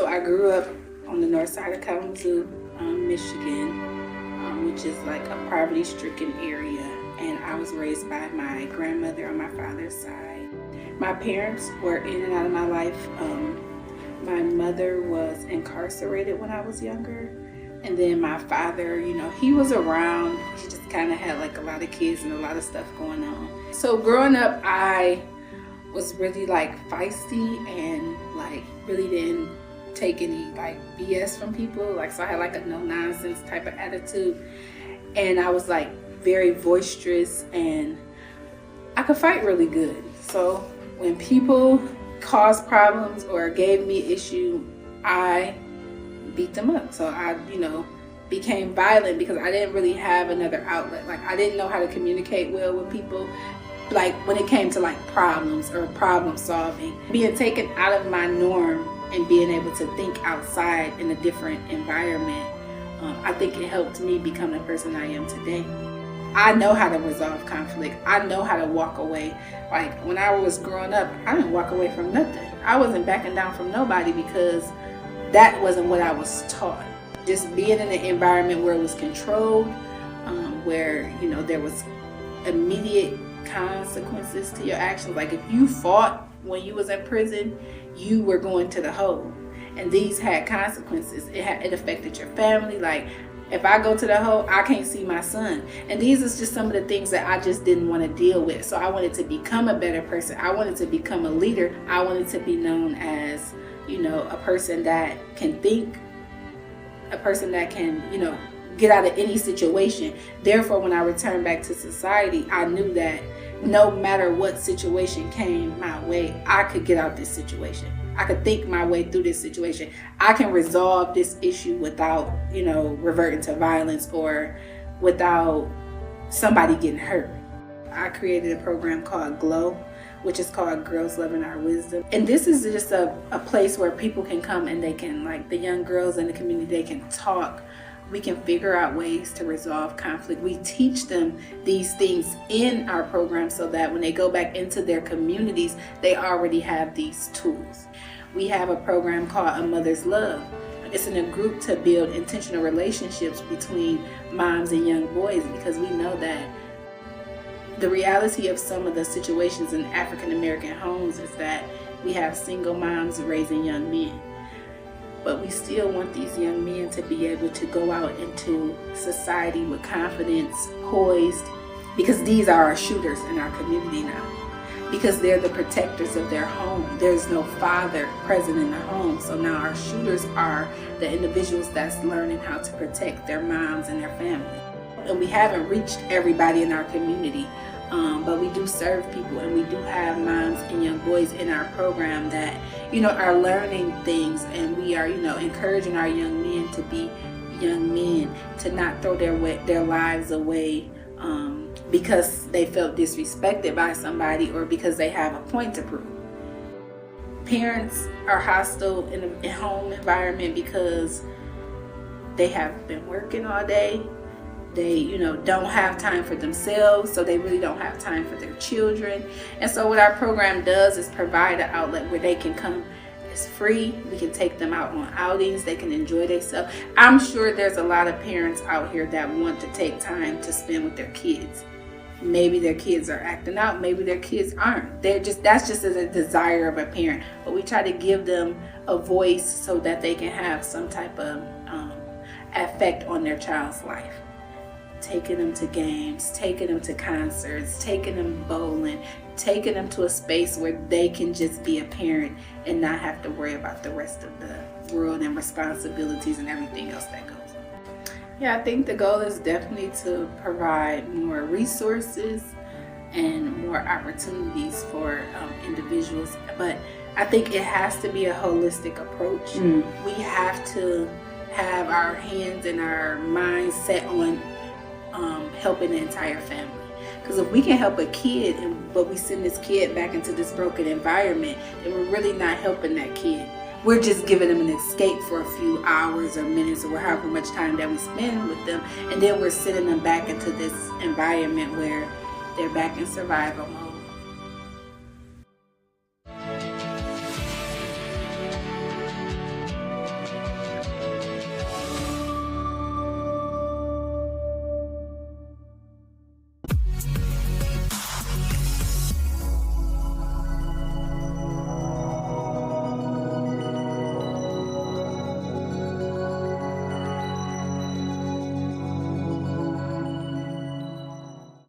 So I grew up on the north side of Kalamazoo, Michigan, which is like a poverty-stricken area. And I was raised by my grandmother on my father's side. My parents were in and out of my life. My mother was incarcerated when I was younger. And then my father, he was around. He just kind of had like a lot of kids and a lot of stuff going on. So growing up, I was really like feisty and like really didn't take any like BS from people. Like, so I had like a no nonsense type of attitude. And I was like very boisterous and I could fight really good. So when people caused problems or gave me issue, I beat them up. So I, became violent because I didn't really have another outlet. Like, I didn't know how to communicate well with people. Like, when it came to like problems or problem solving, being taken out of my norm and being able to think outside in a different environment, I think it helped me become the person I am today. I know how to resolve conflict. I know how to walk away. Like, when I was growing up, I didn't walk away from nothing. I wasn't backing down from nobody because that wasn't what I was taught. Just being in an environment where it was controlled, where, there was immediate consequences to your actions. Like, if you fought when you was in prison, you were going to the hole. And these had consequences. It affected your family. Like, if I go to the hole, I can't see my son. And these is just some of the things that I just didn't want to deal with. So I wanted to become a better person. I wanted to become a leader. I wanted to be known as, a person that can think, a person that can, get out of any situation. Therefore, when I returned back to society, I knew that no matter what situation came my way, I could get out this situation. I could think my way through this situation. I can resolve this issue without, reverting to violence or without somebody getting hurt. I created a program called GLOW, which is called Girls Loving Our Wisdom. And this is just a place where people can come and they can, like the young girls in the community, they can talk. We can figure out ways to resolve conflict. We teach them these things in our program so that when they go back into their communities, they already have these tools. We have a program called A Mother's Love. It's in a group to build intentional relationships between moms and young boys, because we know that the reality of some of the situations in African American homes is that we have single moms raising young men. But we still want these young men to be able to go out into society with confidence, poised, because these are our shooters in our community now. Because they're the protectors of their home. There's no father present in the home. So now our shooters are the individuals that's learning how to protect their moms and their family. And we haven't reached everybody in our community, but we do serve people, and we do have moms and young boys in our program that, are learning things, and we are, encouraging our young men to be young men, to not throw their lives away because they felt disrespected by somebody or because they have a point to prove. Parents are hostile in a home environment because they have been working all day. They, don't have time for themselves, so they really don't have time for their children. And so what our program does is provide an outlet where they can come. It's free. We can take them out on outings. They can enjoy themselves. I'm sure there's a lot of parents out here that want to take time to spend with their kids. Maybe their kids are acting out. Maybe their kids aren't. That's just a desire of a parent. But we try to give them a voice so that they can have some type of effect on their child's life. Taking them to games, taking them to concerts, taking them bowling, taking them to a space where they can just be a parent and not have to worry about the rest of the world and responsibilities and everything else that goes on. Yeah, I think the goal is definitely to provide more resources and more opportunities for individuals, but I think it has to be a holistic approach. We have to have our hands and our minds set on helping the entire family. Because if we can help a kid, but we send this kid back into this broken environment, then we're really not helping that kid. We're just giving them an escape for a few hours or minutes or however much time that we spend with them, and then we're sending them back into this environment where they're back in survival mode.